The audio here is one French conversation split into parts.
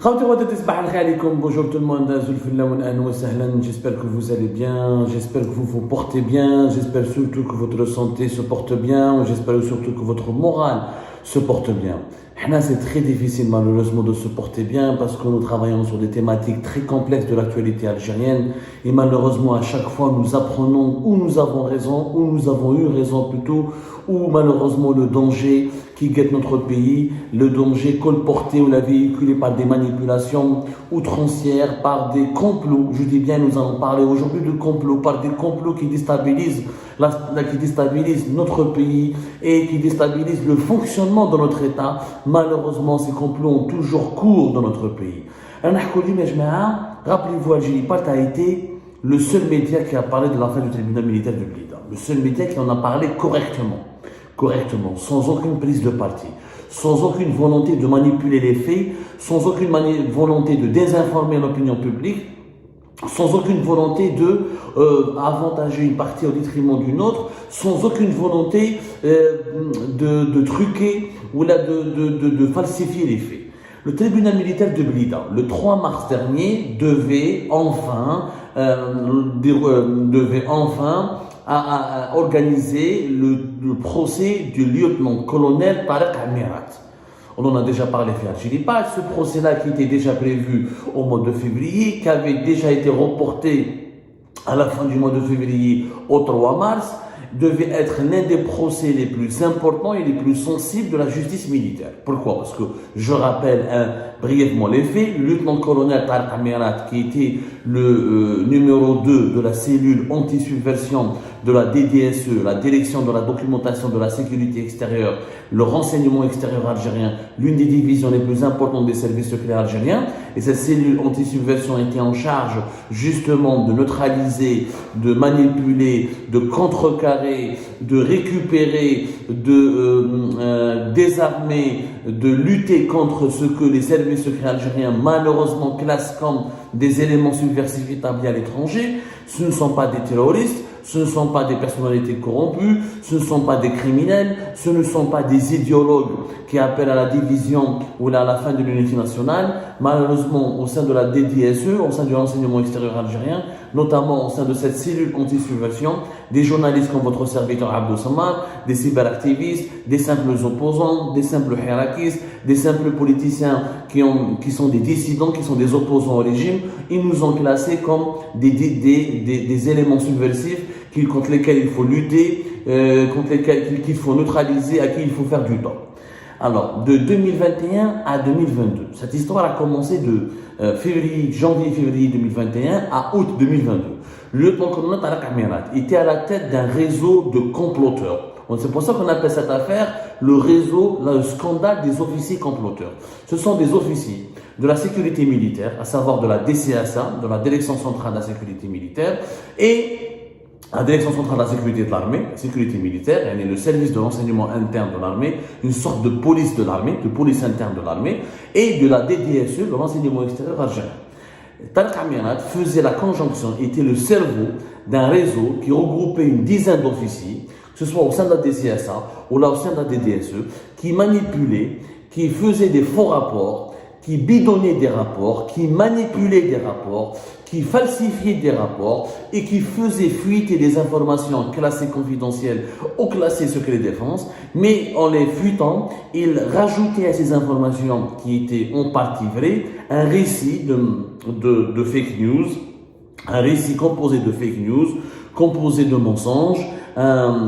Bonjour tout le monde, j'espère que vous allez bien, j'espère que vous vous portez bien, j'espère surtout que votre santé se porte bien, j'espère surtout que votre morale se porte bien. C'est très difficile malheureusement de se porter bien parce que nous travaillons sur des thématiques très complexes de l'actualité algérienne et malheureusement à chaque fois nous apprenons où nous avons raison, où nous avons eu raison plutôt, ou malheureusement le danger qui guette notre pays, le danger colporté ou la véhiculé par des manipulations outrancières, par des complots. Je dis bien, nous allons parler aujourd'hui de complots, par des complots qui déstabilisent, qui déstabilisent notre pays et qui déstabilisent le fonctionnement de notre État. Malheureusement, ces complots ont toujours cours dans notre pays. Rappelez-vous, Algérie Part a été le seul média qui a parlé de l'affaire du tribunal militaire de Blida. Le seul média qui en a parlé correctement, sans aucune prise de parti, sans aucune volonté de manipuler les faits, sans aucune volonté de désinformer l'opinion publique, sans aucune volonté de avantager une partie au détriment d'une autre, sans aucune volonté de truquer ou là, de falsifier les faits. Le tribunal militaire de Blida, le 3 mars dernier, devait enfin à organiser le procès du lieutenant-colonel Tarek Amirat. On en a déjà parlé fait Algérie Part. Ce procès-là qui était déjà prévu au mois de février, qui avait déjà été reporté à la fin du mois de février au 3 mars, devait être l'un des procès les plus importants et les plus sensibles de la justice militaire. Pourquoi? Parce que je rappelle brièvement les faits. Le lieutenant-colonel Tarek Amirat, qui était le numéro 2 de la cellule anti-subversion de la DDSE, la Direction de la documentation de la sécurité extérieure, le renseignement extérieur algérien, l'une des divisions les plus importantes des services secrets algériens. Et cette cellule anti-subversion était en charge justement de neutraliser, de manipuler, de contrecarrer, de récupérer, de désarmer, de lutter contre ce que les services secrets algériens malheureusement classent comme des éléments subversifs établis à l'étranger. Ce ne sont pas des terroristes, ce ne sont pas des personnalités corrompues, ce ne sont pas des criminels, ce ne sont pas des idéologues qui appellent à la division ou à la fin de l'unité nationale. Malheureusement, au sein de la DDSE, au sein du renseignement extérieur algérien, notamment au sein de cette cellule anti-subversion, des journalistes comme votre serviteur Abdou Samad, des cyberactivistes, des simples opposants, des simples hirakistes, des simples politiciens qui sont des dissidents, qui sont des opposants au régime, ils nous ont classés comme des éléments subversifs contre lesquels il faut lutter, contre lesquels qu'il faut neutraliser, à qui il faut faire du tort. Alors, de 2021 à 2022, cette histoire a commencé de janvier-février 2021 à août 2022. Le lieutenant-colonel Tarek Amirat était à la tête d'un réseau de comploteurs. C'est pour ça qu'on appelle cette affaire le scandale des officiers comploteurs. Ce sont des officiers de la sécurité militaire, à savoir de la DCSA, de la Direction centrale de la sécurité militaire, et la Direction centrale de la sécurité de l'armée, la sécurité militaire, elle est le service de renseignement interne de l'armée, une sorte de police de l'armée, de police interne de l'armée, et de la DDSE, le renseignement extérieur algérien. Tarek Amirat faisait la conjonction, était le cerveau d'un réseau qui regroupait une dizaine d'officiers, que ce soit au sein de la DCSA ou là au sein de la DDSE, qui manipulaient, qui faisaient des faux rapports, qui bidonnaient des rapports, qui manipulaient des rapports, qui falsifiaient des rapports et qui faisaient fuiter des informations classées confidentielles ou classées secret défense, mais en les fuitant, ils rajoutaient à ces informations qui étaient en partie vraies un récit de fake news, un récit composé de fake news, composé de mensonges,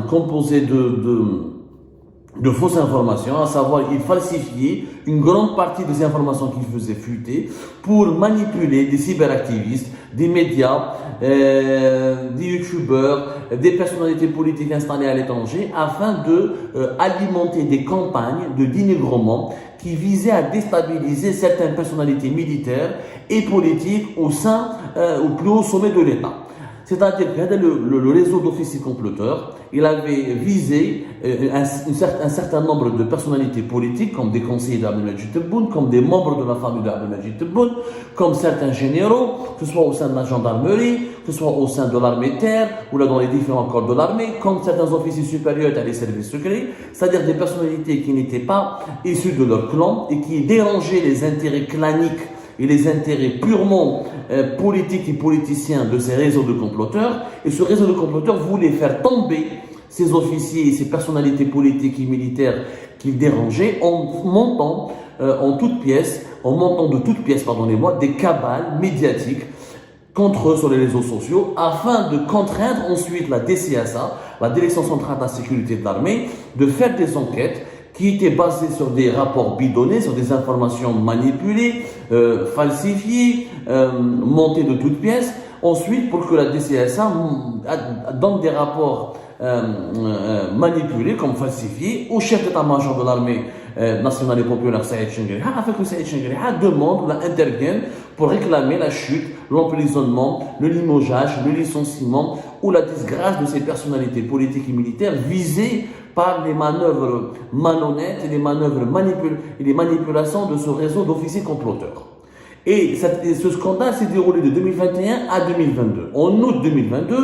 composé de fausses informations, à savoir il falsifiait une grande partie des informations qu'il faisait fuiter pour manipuler des cyberactivistes, des médias, des youtubeurs, des personnalités politiques installées à l'étranger afin de alimenter des campagnes de dénigrement qui visaient à déstabiliser certaines personnalités militaires et politiques au plus haut sommet de l'État. C'est-à-dire que le réseau d'officiers comploteurs, il avait visé un certain nombre de personnalités politiques, comme des conseillers d'Abdelmajid Tebboune, comme des membres de la famille d'Abdelmajid Tebboune, comme certains généraux, que ce soit au sein de la gendarmerie, que ce soit au sein de l'armée de terre, ou là dans les différents corps de l'armée, comme certains officiers supérieurs à des services secrets, c'est-à-dire des personnalités qui n'étaient pas issues de leur clan et qui dérangeaient les intérêts claniques et les intérêts purement politiques et politiciens de ces réseaux de comploteurs. Et ce réseau de comploteurs voulait faire tomber ces officiers et ces personnalités politiques et militaires qu'ils dérangeaient en montant de toutes pièces, pardonnez-moi, des cabales médiatiques contre eux sur les réseaux sociaux afin de contraindre ensuite la DCSA, la Direction centrale de la sécurité de l'armée, de faire des enquêtes qui étaient basées sur des rapports bidonnés, sur des informations manipulées, falsifiées, montées de toutes pièces. Ensuite, pour que la DCSA donne des rapports manipulés comme falsifiés au chef d'état-major de l'armée nationale et populaire Saïd Chengueriha, afin que Saïd Chengueriha demande, intervienne pour réclamer la chute, l'emprisonnement, le limogeage, le licenciement ou la disgrâce de ces personnalités politiques et militaires visées par les manœuvres malhonnêtes et les manipulations de ce réseau d'officiers comploteurs. Et ce scandale s'est déroulé de 2021 à 2022. En août 2022,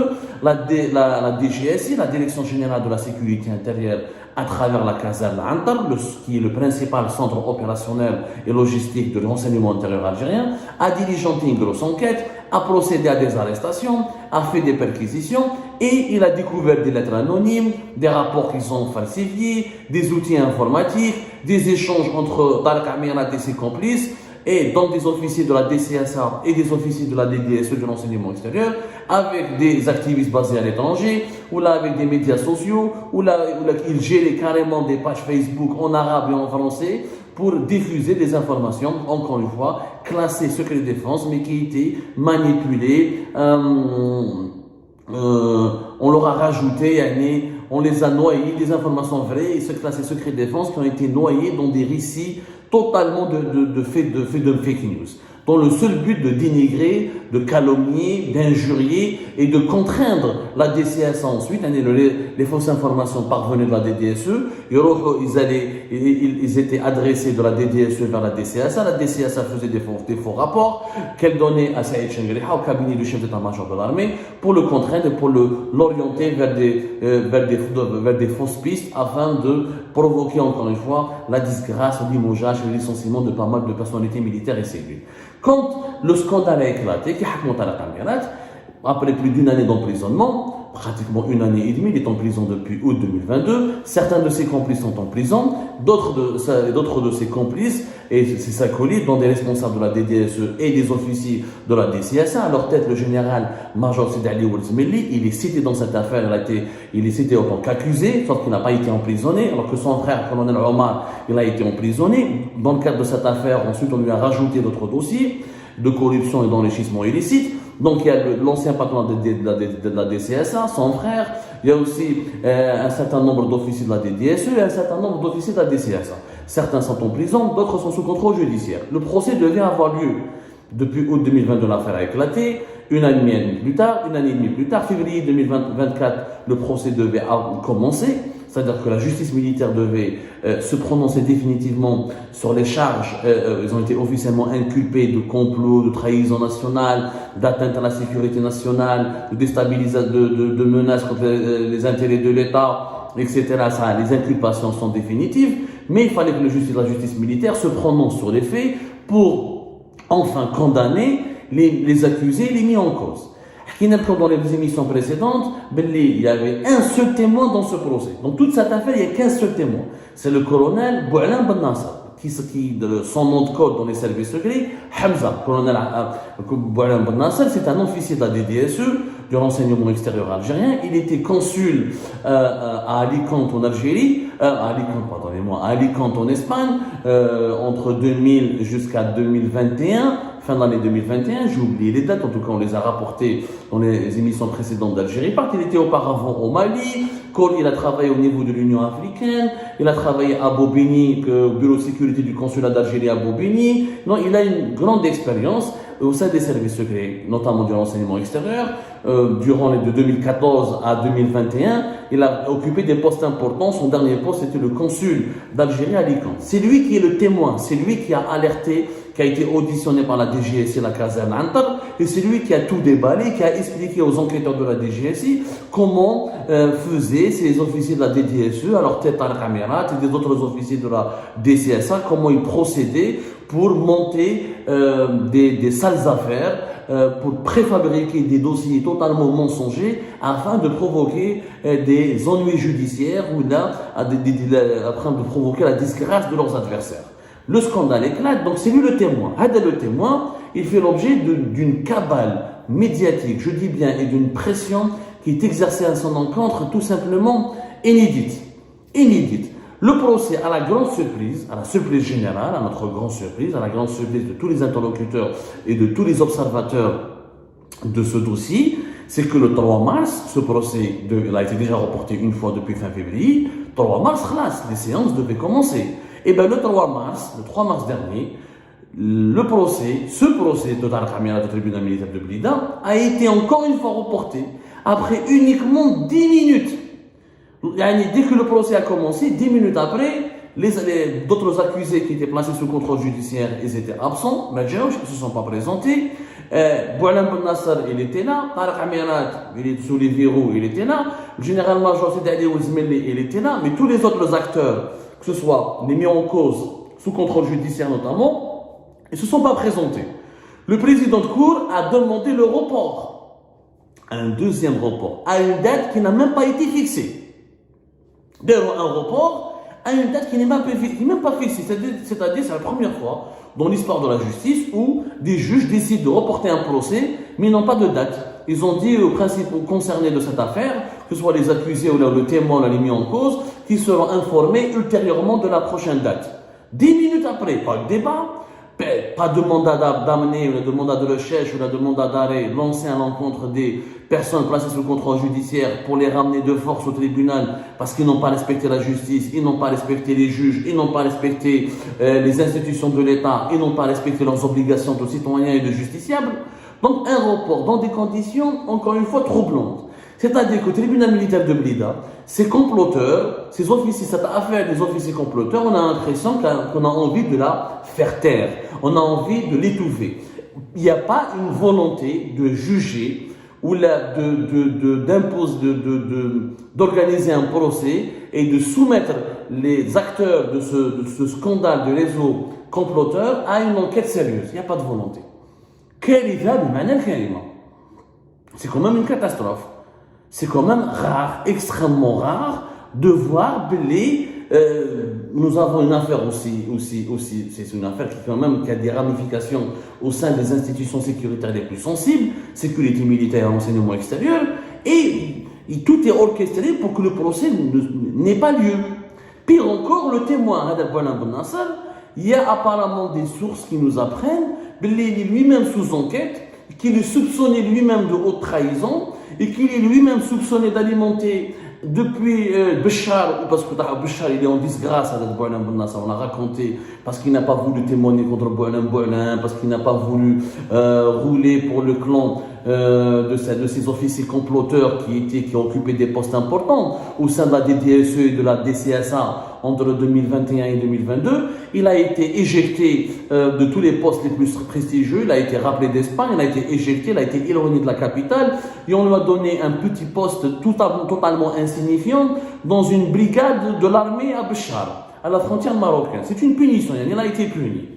la DGSI, la Direction générale de la sécurité intérieure, à travers la caserne Antar, qui est le principal centre opérationnel et logistique de renseignement intérieur algérien, a diligenté une grosse enquête, a procédé à des arrestations, a fait des perquisitions et il a découvert des lettres anonymes, des rapports qui sont falsifiés, des outils informatiques, des échanges entre Tarek Amirat et ses complices, et donc des officiers de la DCSA et des officiers de la DDSE de l'enseignement extérieur, avec des activistes basés à l'étranger, ou là avec des médias sociaux, ou là ils géraient carrément des pages Facebook en arabe et en français pour diffuser des informations, encore une fois, classées secret de défense, mais qui étaient manipulées. On leur a rajouté, on les a noyés, des informations vraies et classées secret de défense qui ont été noyées dans des récits totalement de fake news, dans le seul but de dénigrer, de calomnier, d'injurier et de contraindre la DCSA ensuite. Les fausses informations parvenaient de la DDSE, ils étaient adressés de la DDSE vers la DCSA. La DCSA faisait des faux rapports qu'elle donnait à Saïd Chengueriha, au cabinet du chef d'état-major de l'armée, pour le contraindre et pour l'orienter vers des fausses pistes afin de provoquer encore une fois la disgrâce, le limogeage et le licenciement de pas mal de personnalités militaires et civiles. Quand le scandale a éclaté, après plus d'une année d'emprisonnement, pratiquement une année et demie, il est en prison depuis août 2022, certains de ses complices sont en prison, d'autres de ses complices et ses acolytes, dont des responsables de la DDSE et des officiers de la DCSA, à leur tête le général-major Sidi Ali Ouelzmeli, il est cité dans cette affaire, il est cité en tant qu'accusé, sauf qu'il n'a pas été emprisonné, alors que son frère, le colonel Omar, il a été emprisonné. Dans le cadre de cette affaire, ensuite on lui a rajouté d'autres dossiers de corruption et d'enrichissement illicite. Donc il y a l'ancien patron de la DCSA, son frère, il y a aussi un certain nombre d'officiers de la DDSE et un certain nombre d'officiers de la DCSA. Certains sont en prison, d'autres sont sous contrôle judiciaire. Le procès devait avoir lieu depuis août 2022, l'affaire a éclaté. Une année et demie plus tard, février 2024, le procès devait commencer. C'est-à-dire que la justice militaire devait se prononcer définitivement sur les charges. Ils ont été officiellement inculpés de complot, de trahison nationale, d'atteinte à la sécurité nationale, de déstabilisation, de menaces contre les intérêts de l'État, etc. Les inculpations sont définitives, mais il fallait que la justice militaire se prononce sur les faits pour enfin condamner les accusés et les mis en cause. Dans les émissions précédentes, il y avait un seul témoin dans ce procès. Dans toute cette affaire, il n'y a qu'un seul témoin. C'est le colonel Bou'alam Ben Nasser, son nom de code dans les services secrets, Hamza. Colonel Bou'alam Ben Nasser, c'est un officier de la DDSE, du renseignement extérieur algérien. Il était consul à Alicante en Algérie, à Alicante en Espagne, entre 2000 jusqu'à 2021. Fin de l'année 2021, j'ai oublié les dates, en tout cas on les a rapportées dans les émissions précédentes d'Algérie Part. Il était auparavant au Mali, il a travaillé au niveau de l'Union africaine, il a travaillé à Bobigny, au bureau de sécurité du consulat d'Algérie à Bobigny. Non, il a une grande expérience au sein des services secrets, notamment du renseignement extérieur. Durant de 2014 à 2021, il a occupé des postes importants. Son dernier poste était le consul d'Algérie à Alicante. C'est lui qui est le témoin, c'est lui qui a alerté, qui a été auditionné par la DGSI, la caserne Antar, et c'est lui qui a tout déballé, qui a expliqué aux enquêteurs de la DGSI comment faisaient ces officiers de la DDSE, à leur tête Tarek Amirat et des autres officiers de la DCSA, comment ils procédaient pour monter des sales affaires, pour préfabriquer des dossiers totalement mensongers afin de provoquer des ennuis judiciaires ou là, afin de provoquer la disgrâce de leurs adversaires. Le scandale éclate, donc c'est lui le témoin. Hada le témoin, il fait l'objet d'une cabale médiatique, je dis bien, et d'une pression qui est exercée à son encontre tout simplement inédite. Inédite. Le procès, à la grande surprise, à la surprise générale, à notre grande surprise, à la grande surprise de tous les interlocuteurs et de tous les observateurs de ce dossier, c'est que le 3 mars, ce procès il a été déjà reporté une fois depuis fin février. 3 mars, les séances devaient commencer. Et bien le 3 mars dernier, ce procès de Tarek Amirat au tribunal militaire de Blida a été encore une fois reporté après uniquement 10 minutes. Dès que le procès a commencé, 10 minutes après, d'autres accusés qui étaient placés sous contrôle judiciaire, ils étaient absents, mais ils ne se sont pas présentés. Boualem Ben Nasser, il était là. Tarek Amirat, il est sous les verrous, il était là. Le général-major Sidi Ali Ouzmeli, il était là. Mais tous les autres acteurs, que ce soit les mis en cause, sous contrôle judiciaire notamment, ils ne se sont pas présentés. Le président de cour a demandé le report, un deuxième report, à une date qui n'a même pas été fixée. D'ailleurs, un report à une date qui n'est même pas fixée. C'est-à-dire, c'est la première fois dans l'histoire de la justice où des juges décident de reporter un procès, mais ils n'ont pas de date. Ils ont dit aux principaux concernés de cette affaire, que ce soit les accusés ou le témoin, les mis en cause, qu'ils seront informés ultérieurement de la prochaine date. 10 minutes après, pas de débat, pas de mandat d'amener, ou de mandat de recherche, ou de mandat d'arrêt lancé à l'encontre des personnes placées sous contrôle judiciaire pour les ramener de force au tribunal parce qu'ils n'ont pas respecté la justice, ils n'ont pas respecté les juges, ils n'ont pas respecté les institutions de l'État, ils n'ont pas respecté leurs obligations de citoyens et de justiciables. Donc un report dans des conditions, encore une fois, troublantes. C'est-à-dire que le tribunal militaire de Blida, ces comploteurs, ces officiers, cette affaire des officiers comploteurs, on a l'impression qu'on a envie de la faire taire, on a envie de l'étouffer. Il n'y a pas une volonté de juger ou d'organiser un procès et de soumettre les acteurs de ce scandale de réseau comploteur à une enquête sérieuse. Il n'y a pas de volonté. C'est quand même une catastrophe. C'est quand même rare, extrêmement rare, de voir nous avons une affaire aussi, c'est une affaire qui a des ramifications au sein des institutions sécuritaires les plus sensibles, sécurité militaire et renseignement extérieur, et tout est orchestré pour que le procès n'ait pas lieu. Pire encore, le témoin, Hadar Boualem Ben Nasser, il y a apparemment des sources qui nous apprennent qu'il est lui-même sous enquête, qu'il est soupçonné lui-même de haute trahison, et qu'il est lui-même soupçonné d'alimenter depuis Béchar, parce que Béchar il est en disgrâce avec Boualem Ben Nasser, on a raconté, parce qu'il n'a pas voulu témoigner contre Boualem, parce qu'il n'a pas voulu rouler pour le clan de ces officiers comploteurs qui occupaient des postes importants au sein de la DDSE et de la DCSA entre 2021 et 2022. Il a été éjecté de tous les postes les plus prestigieux, il a été rappelé d'Espagne, il a été éjecté, il a été éloigné de la capitale et on lui a donné un petit poste totalement insignifiant dans une brigade de l'armée à Béchar, à la frontière marocaine. C'est une punition, il a été puni.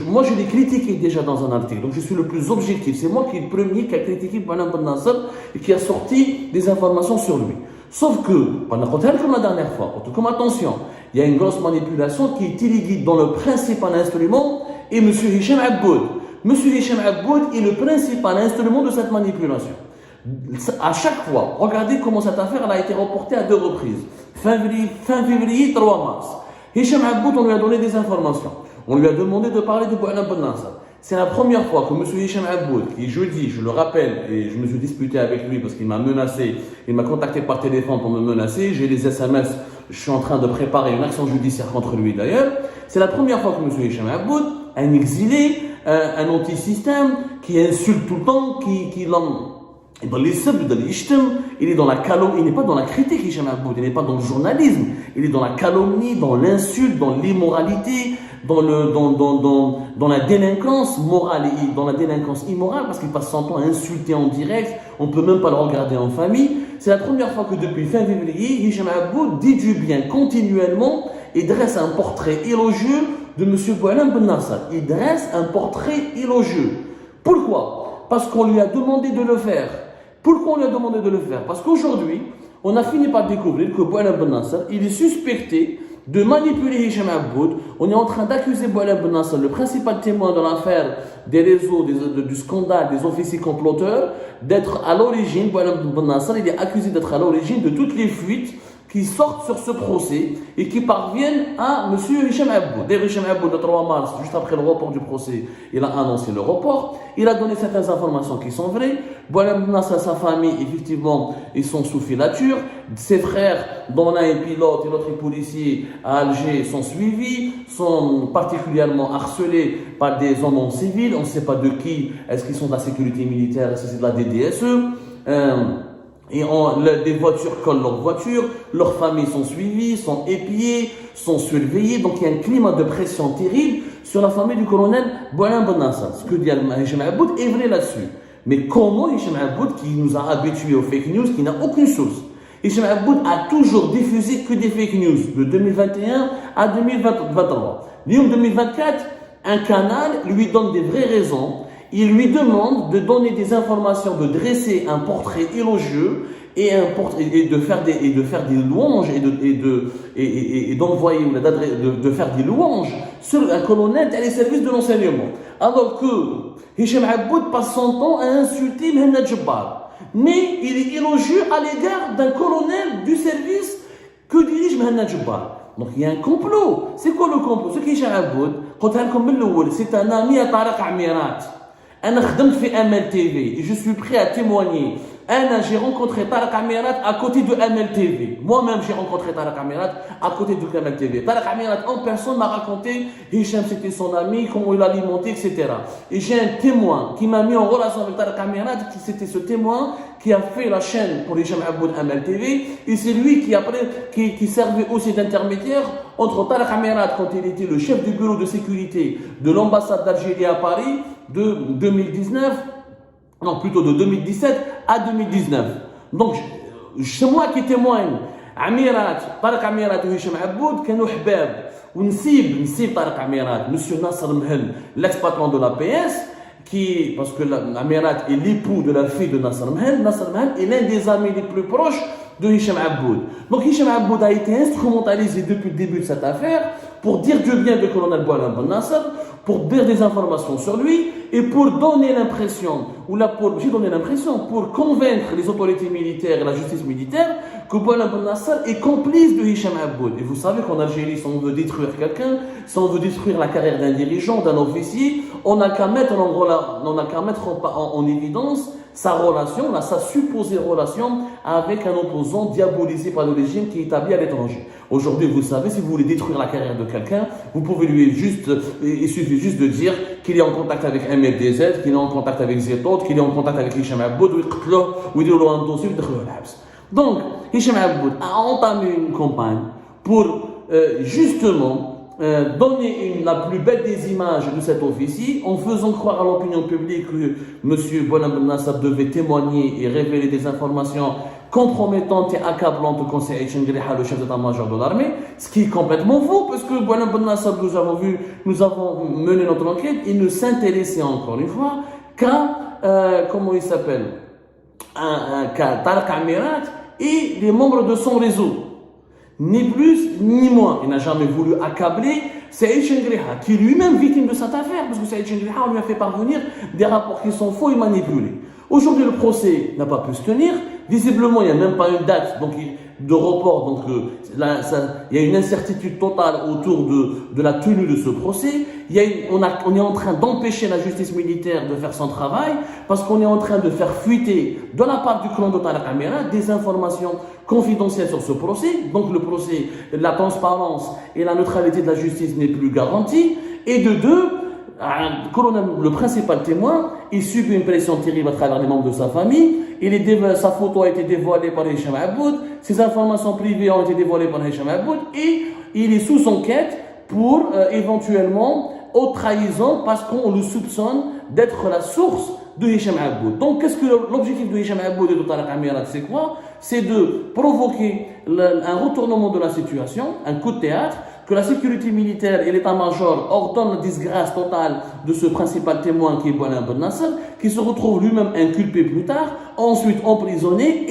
Moi, je l'ai critiqué déjà dans un article, donc je suis le plus objectif. C'est moi qui est le premier qui a critiqué Boualem Ben Nasser et qui a sorti des informations sur lui. Sauf que, comme la dernière fois, comme attention, il y a une grosse manipulation qui est illéguée dans le principal instrument et M. Hicham Aboud. M. Hicham Aboud est le principal instrument de cette manipulation. À chaque fois, regardez comment cette affaire a été reportée à 2 reprises. Fin février, 3 mars. Hicham Aboud, on lui a donné des informations. On lui a demandé de parler de Boualem Ben Nasser. C'est la première fois que M. Hicham Aboud, qui jeudi, je le rappelle, et je me suis disputé avec lui parce qu'il m'a menacé, il m'a contacté par téléphone pour me menacer, j'ai les SMS, je suis en train de préparer une action judiciaire contre lui d'ailleurs. C'est la première fois que M. Hicham Aboud, un exilé, un anti-système, qui insulte tout le temps, il est dans la calomnie, il n'est pas dans la critique, Hicham Aboud, il n'est pas dans le journalisme, il est dans la calomnie, dans l'insulte, dans l'immoralité, dans la délinquance morale et dans la délinquance immorale, parce qu'il passe son temps à insulter en direct, on ne peut même pas le regarder en famille. c'est la première fois que depuis fin février, Hicham Aboud dit du bien continuellement et dresse un portrait élogieux de M. Boualem Ben Nasser. Il dresse un portrait élogieux. Pourquoi? Parce qu'on lui a demandé de le faire. Pourquoi on lui a demandé de le faire? Parce qu'aujourd'hui, on a fini par découvrir que Boualem Ben Nasser, il est suspecté de manipuler Hicham Aboud. On est en train d'accuser Boualem Ben Nasser, le principal témoin de l'affaire des réseaux, du scandale des officiers comploteurs, d'être à l'origine, Boualem Ben Nasser, il est accusé d'être à l'origine de toutes les fuites qui sortent sur ce procès et qui parviennent à M. Hicham Aboud. D'ailleurs, Hicham Aboud, le 3 mars, juste après le report du procès, il a annoncé le report. Il a donné certaines informations qui sont vraies. Boualem Ben Nasser, sa famille, effectivement, ils sont sous filature. Ses frères, dont l'un est pilote et l'autre est policier à Alger, sont suivis, sont particulièrement harcelés par des hommes en civil. On ne sait pas de qui. Est-ce qu'ils sont de la sécurité militaire? Est-ce que c'est de la DDSE? Et des voitures collent leurs voitures, leurs familles sont suivies, sont épiées, sont surveillées. Donc il y a un climat de pression terrible sur la famille du colonel Boualem Ben Nasser. Ce que dit Hicham Aboud est vrai là-dessus. Mais comment Hicham Aboud, qui nous a habitués aux fake news, qui n'a aucune source, Hicham Aboud a toujours diffusé que des fake news de 2021 à 2023. En 2024, un canal lui donne des vraies raisons. Il lui demande de donner des informations, de dresser un portrait élogieux et de faire des louanges et d'envoyer de faire des louanges sur un colonel dans les services de l'enseignement. Alors que Hicham Aboud passe son temps à insulter Mohamed Jabbar. Mais il est élogieux à l'égard d'un colonel du service que dirige Mohamed Jabbar. Donc il y a un complot. C'est quoi le complot? Ce qu'Hicham Aboud, c'est un ami à Tariq Amirat. أنا خدمت في أمل تي في et je suis prêt à témoigner. J'ai rencontré Tariq Amirat à côté de Amel TV. Moi-même, j'ai rencontré Tariq Amirat à côté de Amel TV. Tariq Amirat en personne m'a raconté Hicham c'était son ami, comment il l'alimentait, etc. Et j'ai un témoin qui m'a mis en relation avec Tariq Amirat, c'était ce témoin qui a fait la chaîne pour Hicham Aboud Amel TV. Et c'est lui qui servait aussi d'intermédiaire entre Tariq Amirat quand il était le chef du bureau de sécurité de l'ambassade d'Algérie à Paris de 2019. Non, plutôt de 2017 à 2019. Donc, c'est moi qui témoigne. Tariq Amirat et Hicham Aboud, كانوا حباب. ونسيب Tariq Amirat, Monsieur Nasser Mhen, l'ex-patron de la PS, parce que Amirat est l'époux de la fille de Nasser Mhen. Nasser Mhen est l'un des amis les plus proches de Hicham Aboud. Donc Hicham Aboud a été instrumentalisé depuis le début de cette affaire pour dire du bien de colonel Boualem Ben Nasser, pour dire des informations sur lui et pour donner l'impression, pour convaincre les autorités militaires et la justice militaire que Boualem Ben Nasser est complice de Hicham Aboud. Et vous savez qu'en Algérie, si on veut détruire quelqu'un, si on veut détruire la carrière d'un dirigeant, d'un officier, on n'a qu'à mettre en évidence sa relation, sa supposée relation avec un opposant diabolisé par le régime qui est établi à l'étranger. Aujourd'hui, vous savez, si vous voulez détruire la carrière de quelqu'un, il suffit juste de dire qu'il est en contact avec MFDZ, qu'il est en contact avec Zetot, qu'il est en contact avec Hicham Aboud, ou il dit un dossier, donc, Hicham Aboud a entamé une campagne pour justement donner la plus belle des images de cet officier en faisant croire à l'opinion publique que M. Boualem Ben Nasser devait témoigner et révéler des informations compromettantes et accablantes au conseil Aïchen Griha, le chef d'état-major de l'armée, ce qui est complètement faux parce que Boualem Ben Nasser, nous avons mené notre enquête, il ne s'intéressait encore une fois qu'à, comment il s'appelle, qu'à Tariq Amirat et les membres de son réseau. Ni plus ni moins. Il n'a jamais voulu accabler Saïd Chengriha, qui est lui-même victime de cette affaire, parce que Saïd Chengriha lui a fait parvenir des rapports qui sont faux et manipulés. Aujourd'hui, le procès n'a pas pu se tenir. Visiblement, il n'y a même pas une date de report. Donc, il y a une incertitude totale autour de la tenue de ce procès. On est en train d'empêcher la justice militaire de faire son travail parce qu'on est en train de faire fuiter de la part du clan de Tariq Amirat des informations confidentielles sur ce procès. Donc, le procès, la transparence et la neutralité de la justice n'est plus garantie. Et de deux, le principal témoin, il subit une pression terrible à travers les membres de sa famille. Sa photo a été dévoilée par Hicham Aboud, ses informations privées ont été dévoilées par Hicham Aboud et il est sous enquête pour éventuellement haute trahison parce qu'on le soupçonne d'être la source de Hicham Aboud. Donc qu'est-ce que l'objectif de Hicham Aboud et de Tariq Amirat, c'est quoi? c'est de provoquer un retournement de la situation, un coup de théâtre, que la sécurité militaire et l'état-major ordonnent la disgrâce totale de ce principal témoin qui est Boualem Ben Nasser, qui se retrouve lui-même inculpé plus tard, ensuite emprisonné,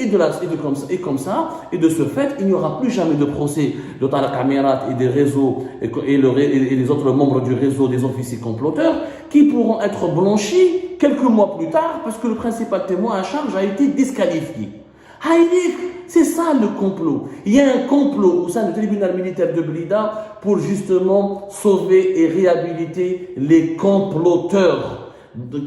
comme ça, et de ce fait, il n'y aura plus jamais de procès de Tariq Amirat et des réseaux et les autres membres du réseau des officiers comploteurs qui pourront être blanchis quelques mois plus tard parce que le principal témoin à charge a été disqualifié. C'est ça le complot. Il y a un complot au sein du tribunal militaire de Blida pour justement sauver et réhabiliter les comploteurs.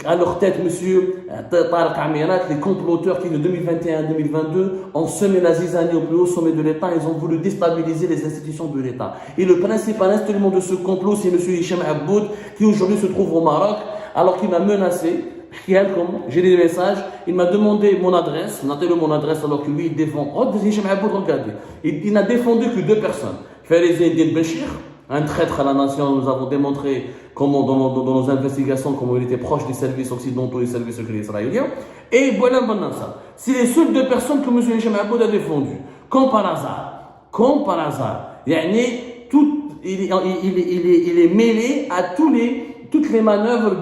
À leur tête, monsieur Tariq Amirat, les comploteurs qui de 2021-2022 ont semé la zizanie au plus haut sommet de l'État, ils ont voulu déstabiliser les institutions de l'État. Et le principal instrument de ce complot, c'est monsieur Hicham Aboud, qui aujourd'hui se trouve au Maroc, alors qu'il m'a menacé. J'ai des messages, il m'a demandé mon adresse, mon adresse alors que lui il défend. Regardez, il n'a défendu que deux personnes. Farid Eddin Béchir, un traître à la nation, nous avons démontré comment dans nos investigations, comment il était proche des services occidentaux et des services secrets israéliens, et Boualem Ben Nasser. C'est les seules deux personnes que M. Hicham Aboud a défendues. Comme par hasard. Il est mêlé à toutes les manœuvres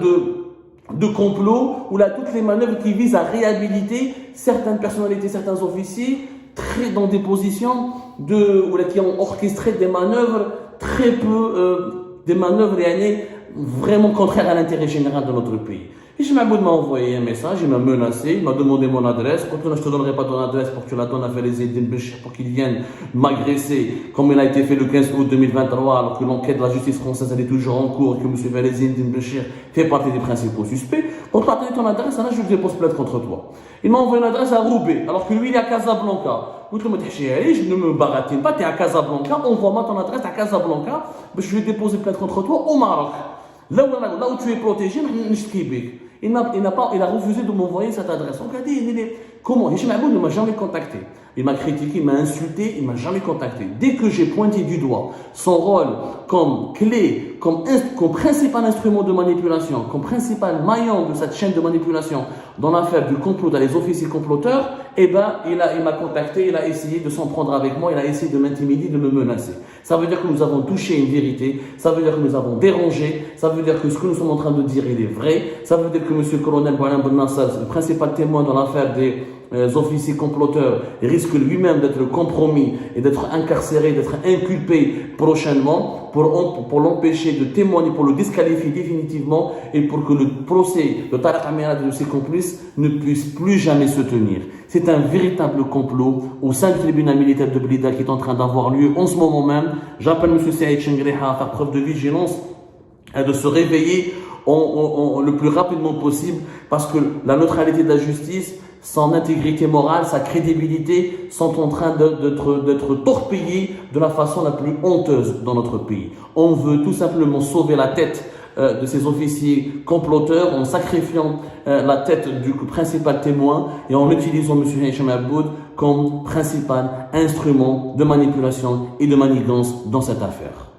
de complot ou toutes les manœuvres qui visent à réhabiliter certaines personnalités, certains officiers très dans des positions qui ont orchestré des manœuvres très peu, des manœuvres vraiment contraires à l'intérêt général de notre pays. Hicham Aboud m'a envoyé un message, il m'a menacé, il m'a demandé mon adresse. Quand je ne te donnerai pas ton adresse pour que tu la donnes à Farid Eddin Béchir pour qu'il vienne m'agresser, comme il a été fait le 15 août 2023, alors que l'enquête de la justice française elle est toujours en cours et que M. Farid Eddin Béchir fait partie des principaux suspects. Quand tu as donné ton adresse, là je dépose plainte contre toi. Il m'a envoyé une adresse à Roubaix, alors que lui il est à Casablanca. Je ne me baratine pas, tu es à Casablanca, envoie-moi ton adresse à Casablanca, je vais déposer plainte contre toi au Maroc. Là où tu es protégé, il a refusé de m'envoyer cette adresse. Regardez, comment Hicham Aboud ne m'a jamais contacté. Il m'a critiqué, il m'a insulté, il ne m'a jamais contacté. Dès que j'ai pointé du doigt son rôle comme clé, comme principal instrument de manipulation, comme principal maillon de cette chaîne de manipulation dans l'affaire du complot dans les officiers comploteurs, il m'a contacté, il a essayé de s'en prendre avec moi, il a essayé de m'intimider, de me menacer. Ça veut dire que nous avons touché une vérité, ça veut dire que nous avons dérangé, ça veut dire que ce que nous sommes en train de dire, il est vrai, ça veut dire que M. le colonel Boualem Ben Nasser, le principal témoin dans l'affaire des officiers comploteurs, risque lui-même d'être compromis et d'être incarcéré, d'être inculpé prochainement pour l'empêcher de témoigner, pour le disqualifier définitivement et pour que le procès de Tariq Amirat et de ses complices ne puisse plus jamais se tenir. C'est un véritable complot au sein du tribunal militaire de Blida qui est en train d'avoir lieu en ce moment même. J'appelle M. Saïd Chengreha à faire preuve de vigilance et de se réveiller le plus rapidement possible parce que la neutralité de la justice, son intégrité morale, sa crédibilité sont en train d'être torpillées de la façon la plus honteuse dans notre pays. On veut tout simplement sauver la tête de ces officiers comploteurs en sacrifiant la tête du principal témoin et en utilisant M. Hicham Aboud comme principal instrument de manipulation et de manigance dans cette affaire.